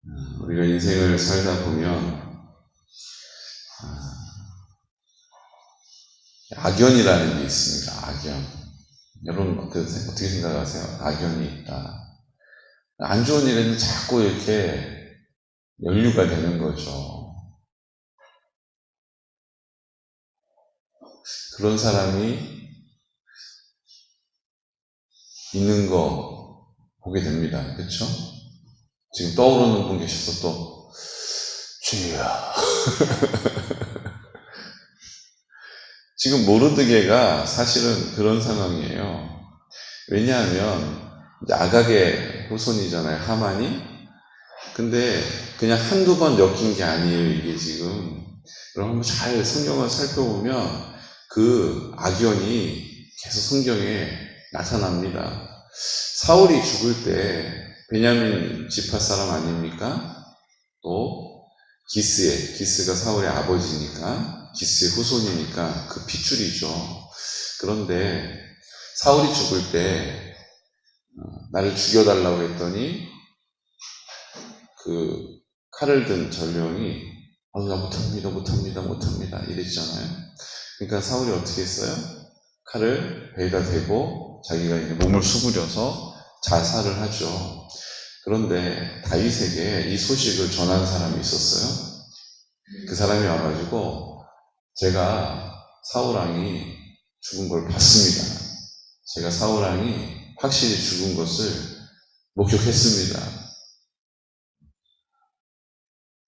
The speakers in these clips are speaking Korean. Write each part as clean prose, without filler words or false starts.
우리가 인생을 살다 보면 악연이라는 게 있습니다. 악연. 여러분 어떻게 생각하세요? 악연이 있다. 안 좋은 일에는 자꾸 이렇게 연루가 되는 거죠. 그런 사람이 있는 거 보게 됩니다. 그렇죠? 지금 떠오르는 분 계셔서 또 주여. 지금 모르드게가 사실은 그런 상황이에요. 왜냐하면 아각의 후손이잖아요, 하만이. 근데 그냥 한두 번 엮인 게 아니에요, 이게 지금. 여러분 잘 성경을 살펴보면 그 악연이 계속 성경에 나타납니다. 사울이 죽을 때 베냐민 지파 사람 아닙니까? 또 기스가 사울의 아버지니까, 기스의 후손이니까 그 핏줄이죠. 그런데 사울이 죽을 때 나를 죽여달라고 했더니 그 칼을 든 전령이 나 못합니다 이랬잖아요. 그러니까 사울이 어떻게 했어요? 칼을 배에다 대고 자기가 이제 몸을 수그려서 자살을 하죠. 그런데 다윗에게 이 소식을 전한 사람이 있었어요. 그 사람이 와가지고 제가 사울왕이 죽은 걸 봤습니다. 제가 사울왕이 확실히 죽은 것을 목격했습니다.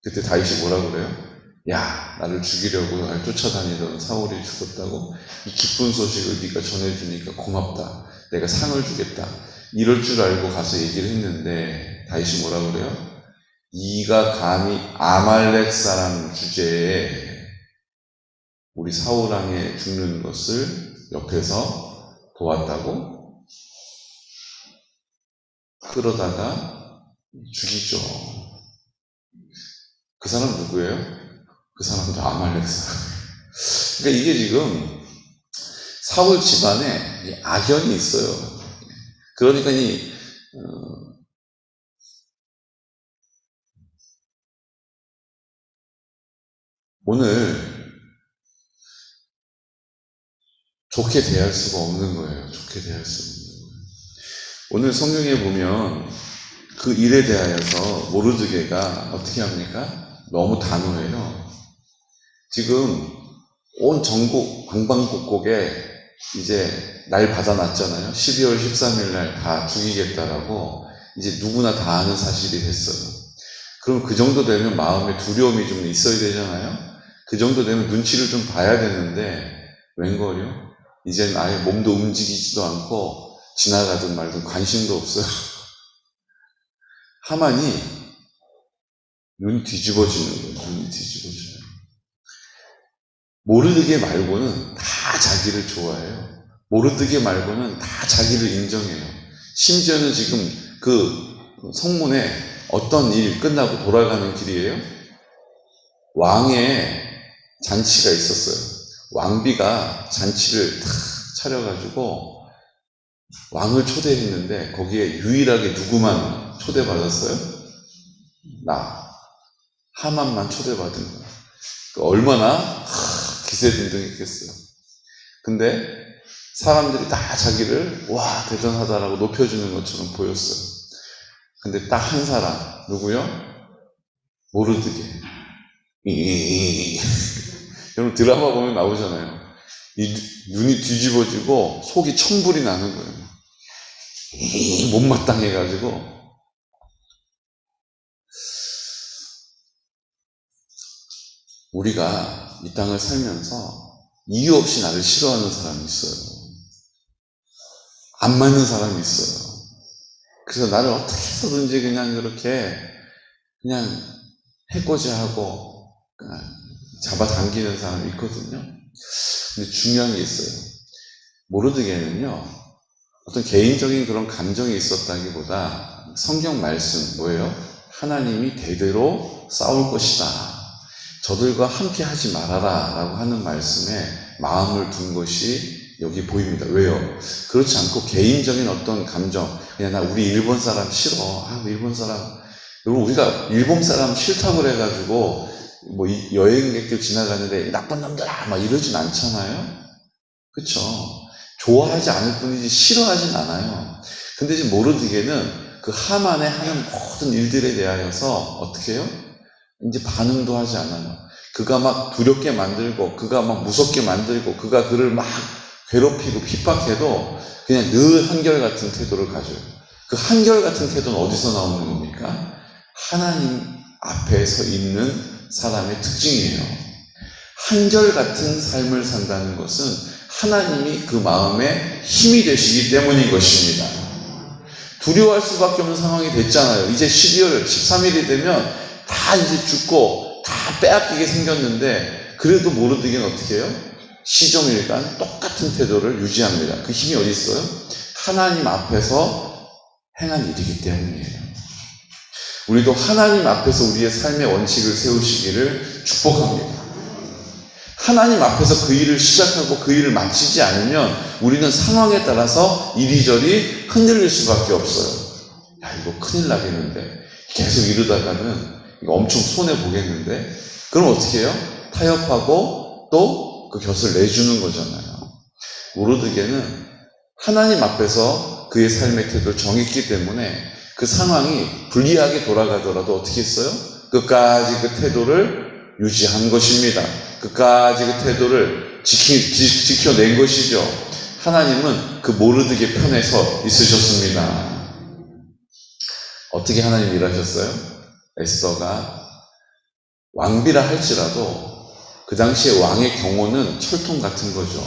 그때 다윗이 뭐라고 그래요? 야, 나를 죽이려고 날 쫓아다니던 사울이 죽었다고? 이 기쁜 소식을 네가 전해주니까 고맙다. 내가 상을 주겠다. 이럴 줄 알고 가서 얘기를 했는데 다윗이 뭐라고 그래요? 네가 감히 아말렉 사람 주제에 우리 사울왕에 죽는 것을 옆에서 도왔다고? 그러다가 죽이죠. 그 사람 누구예요? 그 사람도 아말렉 사람. 그러니까 이게 지금 사울 집안에 악연이 있어요. 그러니까 오늘 좋게 대할 수가 없는 거예요. 좋게 대할 수가 없는 거예요. 오늘 성경에 보면 그 일에 대하여서 모르드게가 어떻게 합니까? 너무 단호해요. 지금 온 전국 방방곡곡에 이제 날 받아놨잖아요. 12월 13일 날 다 죽이겠다라고 이제 누구나 다 아는 사실이 됐어요. 그럼 그 정도 되면 마음에 두려움이 좀 있어야 되잖아요. 그 정도 되면 눈치를 좀 봐야 되는데 웬걸요? 이제는 아예 몸도 움직이지도 않고 지나가든 말든 관심도 없어요. 하만이 눈이 뒤집어지는 거예요. 눈이 뒤집어져요. 모르드게 말고는 다 자기를 좋아해요. 모르드게 말고는 다 자기를 인정해요. 심지어는 지금 그 성문에 어떤 일 끝나고 돌아가는 길이에요. 왕의 잔치가 있었어요. 왕비가 잔치를 탁 차려가지고 왕을 초대했는데 거기에 유일하게 누구만 초대받았어요? 나. 하만만 초대받은 거예요. 얼마나 기세등등했겠어요. 근데 사람들이 다 자기를 와 대단하다라고 높여주는 것처럼 보였어요. 근데 딱 한 사람 누구요? 모르드게. 여러분 드라마 보면 나오잖아요. 이 눈이 뒤집어지고 속이 천불이 나는 거예요. 못마땅해가지고. 우리가 이 땅을 살면서 이유 없이 나를 싫어하는 사람이 있어요. 안 맞는 사람이 있어요. 그래서 나를 어떻게 해서든지 그냥 그렇게 그냥 해코지 하고 잡아당기는 사람이 있거든요. 근데 중요한 게 있어요. 모르드게는요, 어떤 개인적인 그런 감정이 있었다기보다 성경 말씀 뭐예요? 하나님이 대대로 싸울 것이다. 저들과 함께 하지 말아라 라고 하는 말씀에 마음을 둔 것이 여기 보입니다. 왜요? 그렇지 않고 개인적인 어떤 감정, 그냥 나 우리 일본 사람 싫어. 일본 사람 여러분, 우리가 일본 사람 싫다고 그래가지고 뭐 여행객들 지나가는데 나쁜 놈들아 막 이러진 않잖아요. 그쵸? 좋아하지 않을 뿐이지 싫어하진 않아요. 근데 지금 모르드게는 그 하만의 하는 모든 일들에 대하여서 어떻게 해요? 이제 반응도 하지 않아요. 그가 막 두렵게 만들고, 그가 막 무섭게 만들고, 그가 그를 막 괴롭히고 핍박해도 그냥 늘 한결같은 태도를 가져요. 그 한결같은 태도는 어디서 나오는 겁니까? 하나님 앞에 서 있는 사람의 특징이에요. 한결같은 삶을 산다는 것은 하나님이 그 마음에 힘이 되시기 때문인 것입니다. 두려워할 수밖에 없는 상황이 됐잖아요. 이제 12월 13일이 되면 다 이제 죽고 다 빼앗기게 생겼는데 그래도 모르드게는 어떻게 해요? 시종일관 똑같은 태도를 유지합니다. 그 힘이 어디 있어요? 하나님 앞에서 행한 일이기 때문이에요. 우리도 하나님 앞에서 우리의 삶의 원칙을 세우시기를 축복합니다. 하나님 앞에서 그 일을 시작하고 그 일을 마치지 않으면 우리는 상황에 따라서 이리저리 흔들릴 수밖에 없어요. 야, 이거 큰일 나겠는데. 계속 이러다가는 이거 엄청 손해보겠는데. 그럼 어떻게 해요? 타협하고 또 그 곁을 내주는 거잖아요. 모르드게는 하나님 앞에서 그의 삶의 태도를 정했기 때문에 그 상황이 불리하게 돌아가더라도 어떻게 했어요? 끝까지 그 태도를 유지한 것입니다. 끝까지 그 태도를 지켜낸 것이죠. 하나님은 그 모르드게 편에 서 있으셨습니다. 어떻게 하나님 일하셨어요? 에스더가 왕비라 할지라도 그 당시에 왕의 경호는 철통 같은 거죠.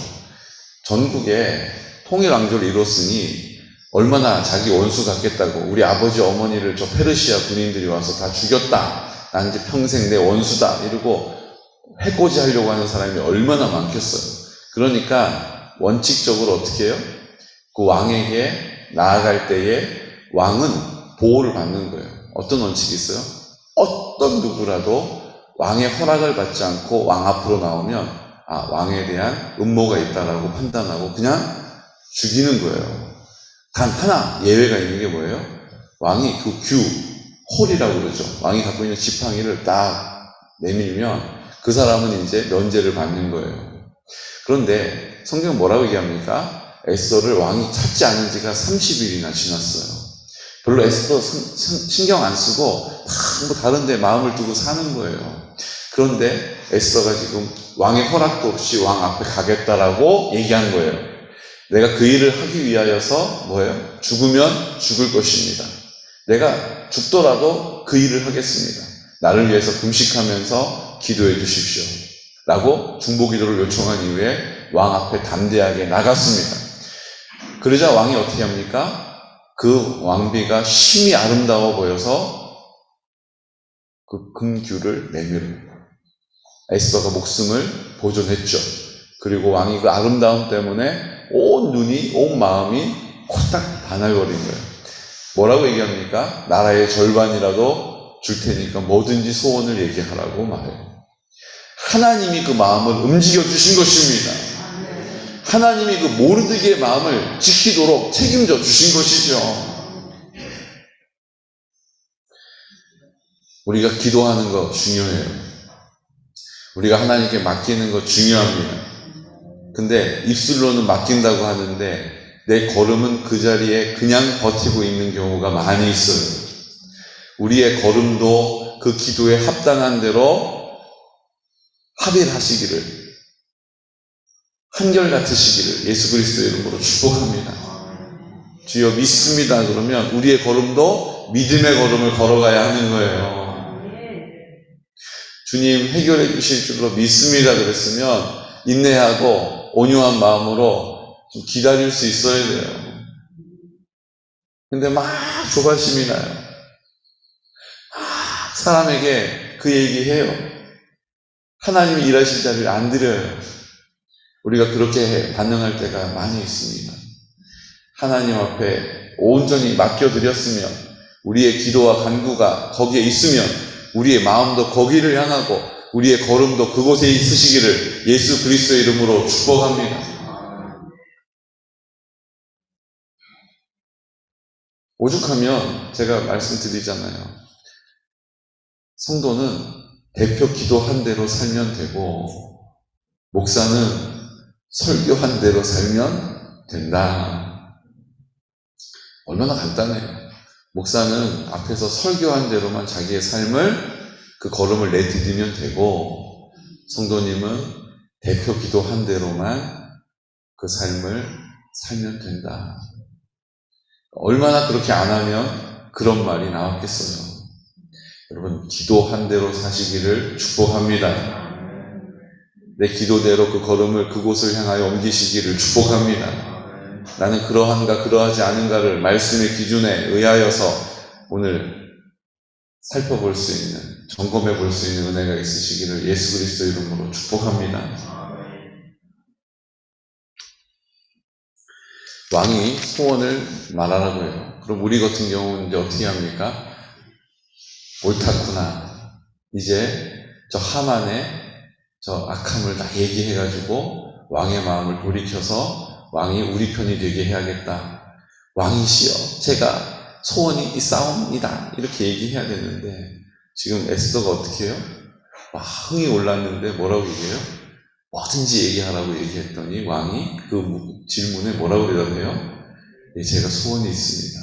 전국에 통일왕조를 이뤘으니 얼마나 자기 원수 같겠다고 우리 아버지 어머니를 저 페르시아 군인들이 와서 다 죽였다. 난 이제 평생 내 원수다. 이러고 해코지 하려고 하는 사람이 얼마나 많겠어요. 그러니까 원칙적으로 어떻게 해요? 그 왕에게 나아갈 때에 왕은 보호를 받는 거예요. 어떤 원칙이 있어요? 어떤 누구라도 왕의 허락을 받지 않고 왕 앞으로 나오면 왕에 대한 음모가 있다라고 판단하고 그냥 죽이는 거예요. 단 하나 예외가 있는 게 뭐예요? 왕이 그 홀이라고 그러죠. 왕이 갖고 있는 지팡이를 딱 내밀면 그 사람은 이제 면제를 받는 거예요. 그런데 성경은 뭐라고 얘기합니까? 에스더를 왕이 찾지 않은 지가 30일이나 지났어요. 별로 에스더 신경 안 쓰고 뭐 다른 데 마음을 두고 사는 거예요. 그런데 에스더가 지금 왕의 허락도 없이 왕 앞에 가겠다라고 얘기한 거예요. 내가 그 일을 하기 위하여서 뭐예요? 죽으면 죽을 것입니다. 내가 죽더라도 그 일을 하겠습니다. 나를 위해서 금식하면서 기도해 주십시오. 라고 중보기도를 요청한 이후에 왕 앞에 담대하게 나갔습니다. 그러자 왕이 어떻게 합니까? 그 왕비가 심히 아름다워 보여서 그 금규를 내밀어요. 에스더가 목숨을 보존했죠. 그리고 왕이 그 아름다움 때문에 온 눈이, 온 마음이 코딱 반할거린 거예요. 뭐라고 얘기합니까? 나라의 절반이라도 줄 테니까 뭐든지 소원을 얘기하라고 말해요. 하나님이 그 마음을 움직여 주신 것입니다. 하나님이 그 모르드게의 마음을 지키도록 책임져 주신 것이죠. 우리가 기도하는 거 중요해요. 우리가 하나님께 맡기는 거 중요합니다. 근데 입술로는 맡긴다고 하는데 내 걸음은 그 자리에 그냥 버티고 있는 경우가 많이 있어요. 우리의 걸음도 그 기도에 합당한 대로 합의를 하시기를, 한결같으시기를 예수 그리스도의 이름으로 축복합니다. 주여 믿습니다. 그러면 우리의 걸음도 믿음의 걸음을 걸어가야 하는 거예요. 주님 해결해 주실 줄로 믿습니다. 그랬으면 인내하고 온유한 마음으로 좀 기다릴 수 있어야 돼요. 근데 막 조바심이 나요. 막 사람에게 그 얘기해요. 하나님이 일하실 자리를 안 드려요. 우리가 그렇게 반응할 때가 많이 있습니다. 하나님 앞에 온전히 맡겨드렸으면 우리의 기도와 간구가 거기에 있으면 우리의 마음도 거기를 향하고 우리의 걸음도 그곳에 있으시기를 예수 그리스도의 이름으로 축복합니다. 오죽하면 제가 말씀드리잖아요. 성도는 대표 기도한 대로 살면 되고, 목사는 설교한 대로 살면 된다. 얼마나 간단해요. 목사는 앞에서 설교한 대로만 자기의 삶을, 그 걸음을 내디디면 되고, 성도님은 대표 기도한 대로만 그 삶을 살면 된다. 얼마나 그렇게 안 하면 그런 말이 나왔겠어요. 여러분, 기도한 대로 사시기를 축복합니다. 내 기도대로 그 걸음을 그곳을 향하여 옮기시기를 축복합니다. 나는 그러한가 그러하지 않은가를 말씀의 기준에 의하여서 오늘 살펴볼 수 있는, 점검해 볼 수 있는 은혜가 있으시기를 예수 그리스도 이름으로 축복합니다. 왕이 소원을 말하라고 해요. 그럼 우리 같은 경우는 이제 어떻게 합니까? 옳다구나. 이제 저 하만의 저 악함을 다 얘기해가지고 왕의 마음을 돌이켜서 왕이 우리 편이 되게 해야겠다. 왕이시여, 제가 소원이 있사옵니다. 이렇게 얘기해야 되는데, 지금 에스더가 어떻게 해요? 막 흥이 올랐는데 뭐라고 얘기해요? 뭐든지 얘기하라고 얘기했더니 왕이 그 질문에 뭐라고 대답해요? 예, 제가 소원이 있습니다.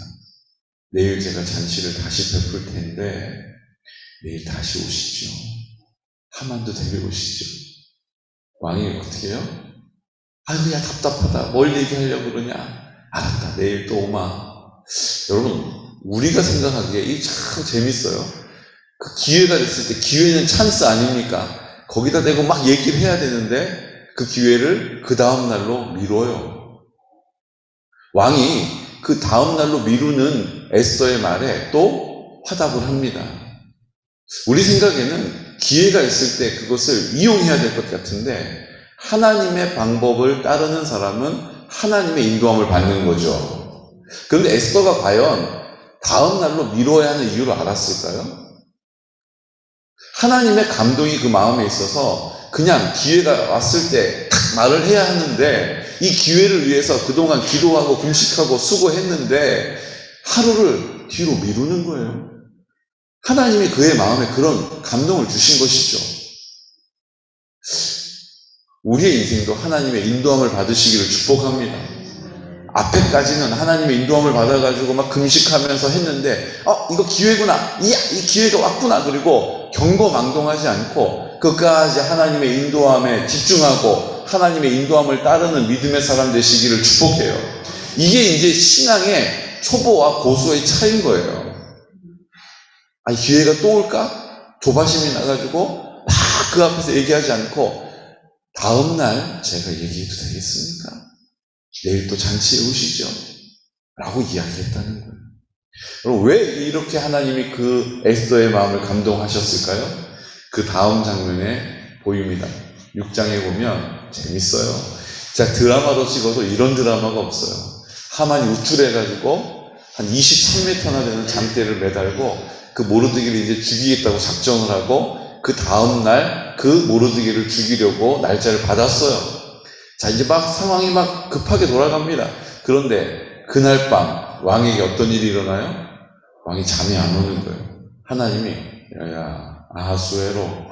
내일 제가 잔치를 다시 베풀 텐데 내일 다시 오시죠. 하만도 데려오시죠. 왕이 어떻게 해요? 아이고, 야, 답답하다. 뭘 얘기하려고 그러냐? 알았다. 내일 또 오마. 여러분, 우리가 생각하기에 이게 참 재밌어요. 그 기회가 됐을 때, 기회는 찬스 아닙니까? 거기다 대고 막 얘기를 해야 되는데 그 기회를 그 다음 날로 미뤄요. 왕이 그 다음 날로 미루는 에스더의 말에 또 화답을 합니다. 우리 생각에는 기회가 있을 때 그것을 이용해야 될 것 같은데, 하나님의 방법을 따르는 사람은 하나님의 인도함을 받는 거죠. 그런데 에스더가 과연 다음 날로 미뤄야 하는 이유를 알았을까요? 하나님의 감동이 그 마음에 있어서 그냥 기회가 왔을 때 탁 말을 해야 하는데, 이 기회를 위해서 그동안 기도하고 금식하고 수고했는데 하루를 뒤로 미루는 거예요. 하나님이 그의 마음에 그런 감동을 주신 것이죠. 우리의 인생도 하나님의 인도함을 받으시기를 축복합니다. 앞에까지는 하나님의 인도함을 받아가지고 막 금식하면서 했는데, 이거 기회구나. 이야, 이 기회가 왔구나. 그리고 경거망동하지 않고 끝까지 하나님의 인도함에 집중하고 하나님의 인도함을 따르는 믿음의 사람 되시기를 축복해요. 이게 이제 신앙의 초보와 고수의 차이인 거예요. 기회가 또 올까? 조바심이 나가지고 막 그 앞에서 얘기하지 않고, 다음날 제가 얘기해도 되겠습니까? 내일 또 잔치에 오시죠? 라고 이야기했다는 거예요. 그럼 왜 이렇게 하나님이 그 에스더의 마음을 감동하셨을까요? 그 다음 장면에 보입니다. 6장에 보면 재밌어요. 자, 드라마로 찍어도 이런 드라마가 없어요. 하만이 우쭐해가지고 한 23m나 되는 장대를 매달고 그 모르드기를 이제 죽이겠다고 작정을 하고, 그 다음날 그 모르드기를 죽이려고 날짜를 받았어요. 자, 이제 막 상황이 막 급하게 돌아갑니다. 그런데 그날 밤 왕에게 어떤 일이 일어나요? 왕이 잠이 안 오는 거예요. 하나님이, 야, 아하수에로.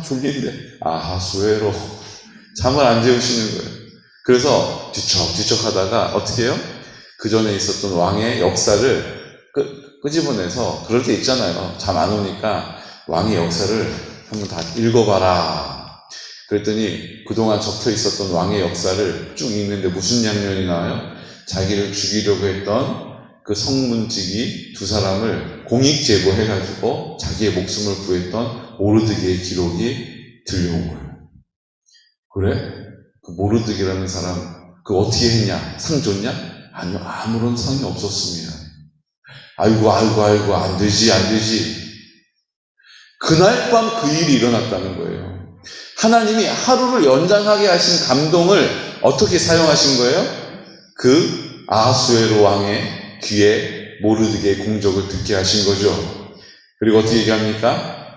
졸린데. 아하수에로. 잠을 안 재우시는 거예요. 그래서 뒤척뒤척 하다가 어떻게 해요? 그 전에 있었던 왕의 역사를 끄집어내서, 그럴 때 있잖아요. 잠 안 오니까 왕의 역사를 한번 다 읽어봐라. 그랬더니 그동안 적혀 있었던 왕의 역사를 쭉 읽는데 무슨 장면이 나와요? 자기를 죽이려고 했던 그 성문지기 두 사람을 공익제보해가지고 자기의 목숨을 구했던 모르드기의 기록이 들려온 거예요. 그래? 그 모르드기라는 사람, 그 어떻게 했냐? 상 줬냐? 아니요, 아무런 상이 없었습니다. 아이고, 안 되지. 그날 밤 그 일이 일어났다는 거예요. 하나님이 하루를 연장하게 하신 감동을 어떻게 사용하신 거예요? 그 아하수에로 왕의 귀에 모르드기의 공적을 듣게 하신 거죠. 그리고 어떻게 얘기합니까?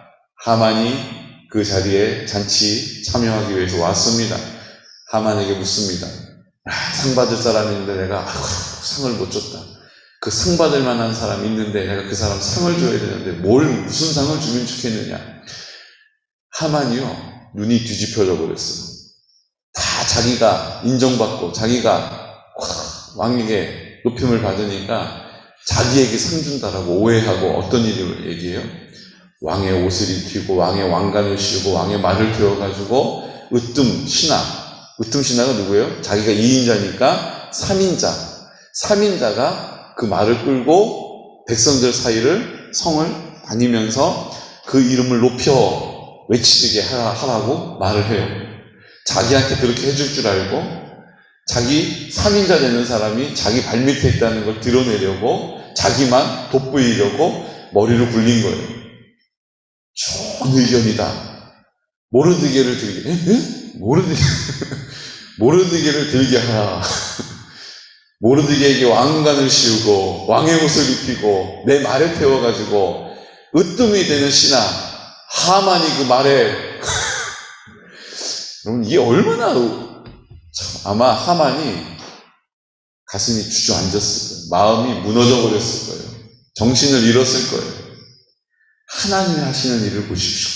하만이 그 자리에 잔치 참여하기 위해서 왔습니다. 하만에게 묻습니다. 상 받을 사람인데 내가 상을 못 줬다. 그 상 받을 만한 사람이 있는데 내가 그 사람 상을 줘야 되는데 무슨 상을 주면 좋겠느냐. 하만이요, 눈이 뒤집혀져 버렸어요. 다 자기가 인정받고 자기가 왕에게 높임을 받으니까 자기에게 상 준다라고 오해하고 어떤 일을 얘기해요? 왕의 옷을 입히고 왕의 왕관을 씌우고 왕의 말을 태워가지고 으뜸신하가 누구예요? 자기가 2인자니까 3인자가 그 말을 끌고 백성들 사이를 성을 다니면서 그 이름을 높여 외치게 하라고 말을 해요. 자기한테 그렇게 해줄 줄 알고 자기 3인자 되는 사람이 자기 발밑에 있다는 걸 드러내려고 자기만 돋보이려고 머리를 굴린 거예요. 좋은 의견이다. 모르드게를 들게, 모르드게를 들게 하라. 모르드게에게 왕관을 씌우고 왕의 옷을 입히고 내 말에 태워가지고 으뜸이 되는 신하 하만이 그 말에 여러분 이게 얼마나 아마 하만이 가슴이 주저앉았을 거예요. 마음이 무너져 버렸을 거예요. 정신을 잃었을 거예요. 하나님이 하시는 일을 보십시오.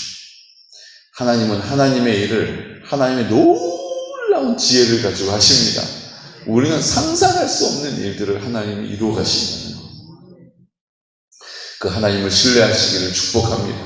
하나님은 하나님의 일을 하나님의 놀라운 지혜를 가지고 하십니다. 우리는 상상할 수 없는 일들을 하나님이 이루어 가신다는 것. 그 하나님을 신뢰하시기를 축복합니다.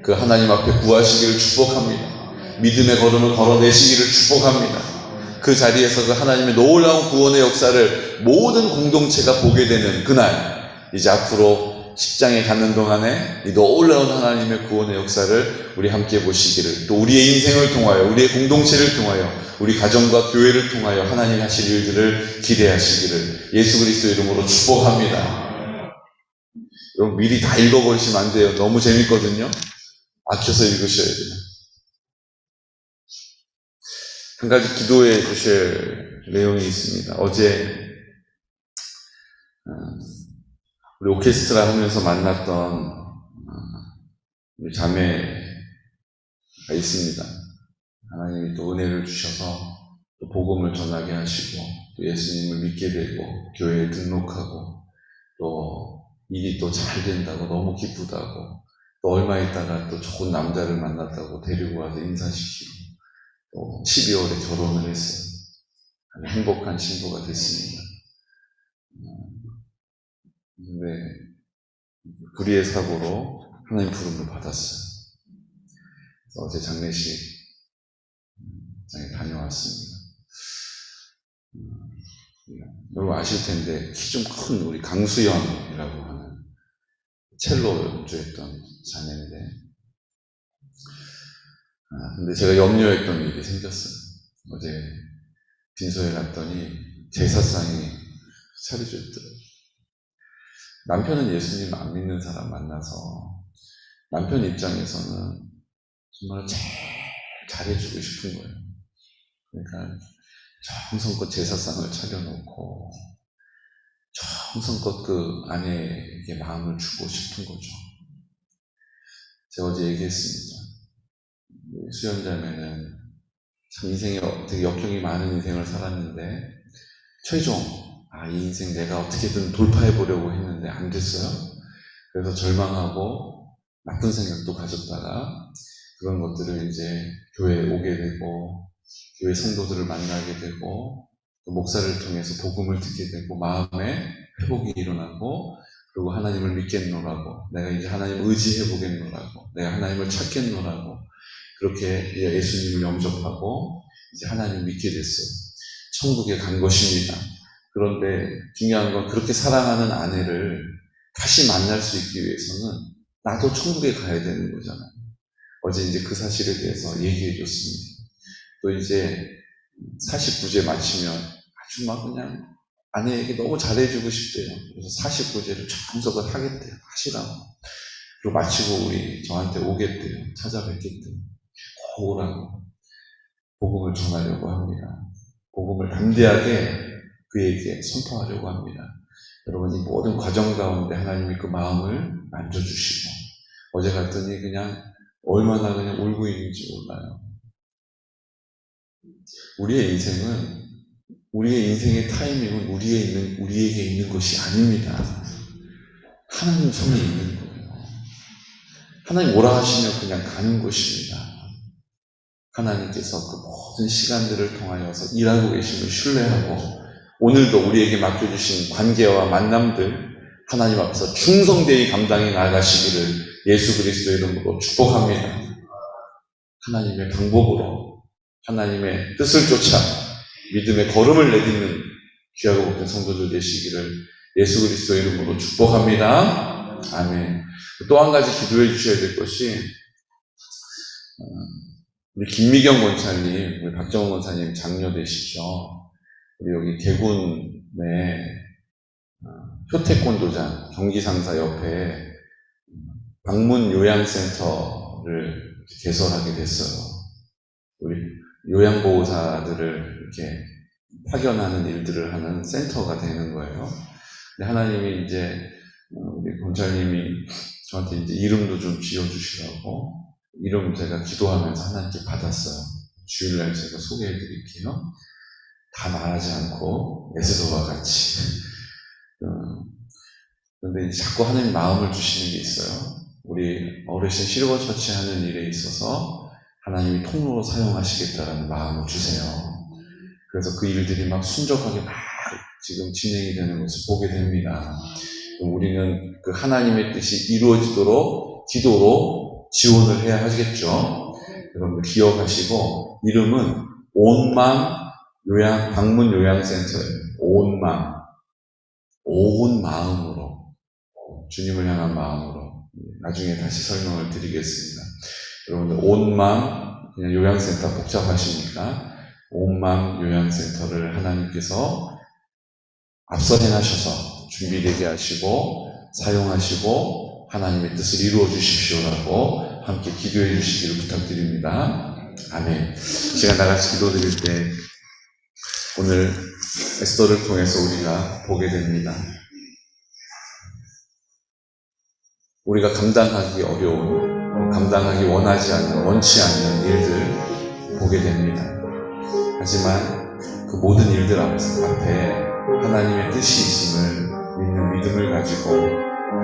그 하나님 앞에 구하시기를 축복합니다. 믿음의 걸음을 걸어내시기를 축복합니다. 그 자리에서 그 하나님의 놀라운 구원의 역사를 모든 공동체가 보게 되는 그날, 이제 앞으로 10장에 가는 동안에 이 놀라운 하나님의 구원의 역사를 우리 함께 보시기를, 또 우리의 인생을 통하여, 우리의 공동체를 통하여, 우리 가정과 교회를 통하여 하나님 하실 일들을 기대하시기를 예수 그리스도 이름으로 축복합니다. 여러분 미리 다 읽어버리시면 안 돼요. 너무 재밌거든요. 아껴서 읽으셔야 돼요. 한 가지 기도해 주실 내용이 있습니다. 어제 우리 오케스트라 하면서 만났던 우리 자매가 있습니다. 하나님이 또 은혜를 주셔서 또 복음을 전하게 하시고 또 예수님을 믿게 되고 교회에 등록하고 또 일이 또 잘 된다고 너무 기쁘다고, 또 얼마 있다가 또 좋은 남자를 만났다고 데리고 와서 인사시키고 또 12월에 결혼을 했어요. 아주 행복한 신부가 됐습니다. 근데 불의의 사고로 하나님 부름을 받았어요. 그래서 어제 장례식장에 다녀왔습니다. 여러분 아실 텐데 키 좀 큰 우리 강수연이라고 하는 첼로 연주했던 자매인데, 근데 제가 염려했던 일이 생겼어요. 어제 빈소에 갔더니 제사상이 차려졌더라고요. 남편은 예수님 안 믿는 사람 만나서 남편 입장에서는 정말 제일 잘해주고 싶은 거예요. 그러니까 정성껏 제사상을 차려놓고 정성껏 그 아내에게 마음을 주고 싶은 거죠. 제가 어제 얘기했습니다. 수연자매는 참 인생에 되게 역경이 많은 인생을 살았는데 최종 이 인생 내가 어떻게든 돌파해 보려고 했는데 안 됐어요. 그래서 절망하고 나쁜 생각도 가졌다가 그런 것들을 이제 교회에 오게 되고 교회 성도들을 만나게 되고 또 목사를 통해서 복음을 듣게 되고 마음에 회복이 일어나고, 그리고 하나님을 믿겠노라고, 내가 이제 하나님을 의지해 보겠노라고, 내가 하나님을 찾겠노라고, 그렇게 예수님을 영접하고 이제 하나님을 믿게 됐어요. 천국에 간 것입니다. 그런데 중요한 건 그렇게 사랑하는 아내를 다시 만날 수 있기 위해서는 나도 천국에 가야 되는 거잖아요. 어제 이제 그 사실에 대해서 얘기해 줬습니다. 또 이제 49제 마치면 아주 막 그냥 아내에게 너무 잘해주고 싶대요. 그래서 49제를 참석을 하겠대요. 하시라고. 그리고 마치고 저한테 오겠대요. 찾아뵙겠대요. 꼭 오라고. 복음을 전하려고 합니다. 복음을 담대하게 그에게 선포하려고 합니다. 여러분, 이 모든 과정 가운데 하나님이 그 마음을 만져주시고, 어제 갔더니 그냥 얼마나 그냥 울고 있는지 몰라요. 우리의 인생은 우리의 인생의 타이밍은 우리에게 있는 것이 아닙니다. 하나님 손에 있는 거예요. 하나님 오라 하시면 그냥 가는 것입니다. 하나님께서 그 모든 시간들을 통하여서 일하고 계심을 신뢰하고 오늘도 우리에게 맡겨주신 관계와 만남들 하나님 앞에서 충성되이 감당해 나가시기를 예수 그리스도의 이름으로 축복합니다. 하나님의 방법으로 하나님의 뜻을 쫓아 믿음의 걸음을 내딛는 귀하고 복된 성도들 되시기를 예수 그리스도의 이름으로 축복합니다. 아멘. 또 한 가지 기도해 주셔야 될 것이 우리 김미경 권사님, 우리 박정훈 권사님 장녀 되시죠. 우리 여기 대군의 효태권도장 경기상사 옆에 방문 요양센터를 개설하게 됐어요. 우리 요양보호사들을 이렇게 파견하는 일들을 하는 센터가 되는 거예요. 근데 하나님이 이제 우리 권사님이 저한테 이제 이름도 좀 지어주시라고 이름 제가 기도하면서 하나님께 받았어요. 주일날 제가 소개해 드릴게요. 다 말하지 않고 에스더와 같이. 그런데 자꾸 하나님 마음을 주시는 게 있어요. 우리 어르신 실버 처치 하는 일에 있어서 하나님이 통로로 사용하시겠다라는 마음을 주세요. 그래서 그 일들이 막 순적하게 막 지금 진행이 되는 것을 보게 됩니다. 우리는 그 하나님의 뜻이 이루어지도록 기도로 지원을 해야 하겠죠. 여러분들 기억하시고 이름은 온맘 방문 요양센터예요. 온 마음으로 주님을 향한 마음으로 나중에 다시 설명을 드리겠습니다. 여러분들 온맘 그냥 요양센터 복잡하시니까 온맘 요양센터를 하나님께서 앞서 행하셔서 준비되게 하시고 사용하시고 하나님의 뜻을 이루어 주십시오라고 함께 기도해 주시기를 부탁드립니다. 아멘. 시간 다 같이 기도 드릴 때 오늘 에스더를 통해서 우리가 보게 됩니다. 우리가 감당하기 어려운, 감당하기 원치 않는 일들 보게 됩니다. 하지만 그 모든 일들 앞에 하나님의 뜻이 있음을 믿는 믿음을 가지고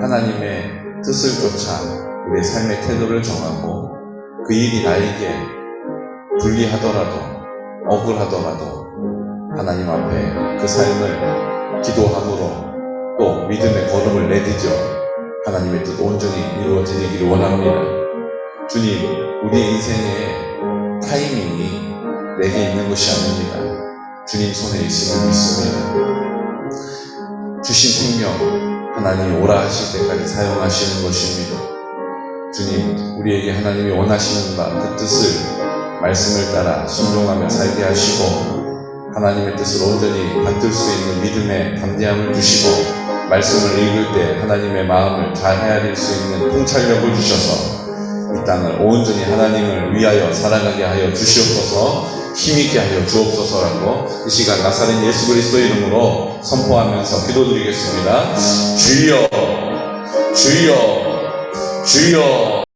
하나님의 뜻을 쫓아 우리의 삶의 태도를 정하고 그 일이 나에게 불리하더라도 억울하더라도 하나님 앞에 그 삶을 기도함으로 또 믿음의 걸음을 내딛어 하나님의 뜻 온전히 이루어지기를 원합니다. 주님, 우리의 인생의 타이밍이 내게 있는 것이 아닙니다. 주님 손에 있음을 믿습니다. 주신 생명 하나님이 오라 하실 때까지 사용하시는 것입니다. 주님, 우리에게 하나님이 원하시는 바 그 뜻을 말씀을 따라 순종하며 살게 하시고 하나님의 뜻을 온전히 받들 수 있는 믿음의 담대함을 주시고 말씀을 읽을 때 하나님의 마음을 잘 헤아릴 수 있는 통찰력을 주셔서 이 땅을 온전히 하나님을 위하여 살아가게 하여 주시옵소서. 힘있게 하여 주옵소서라고 이 시간 나사렛 예수 그리스도의 이름으로 선포하면서 기도드리겠습니다. 주여 주여 주여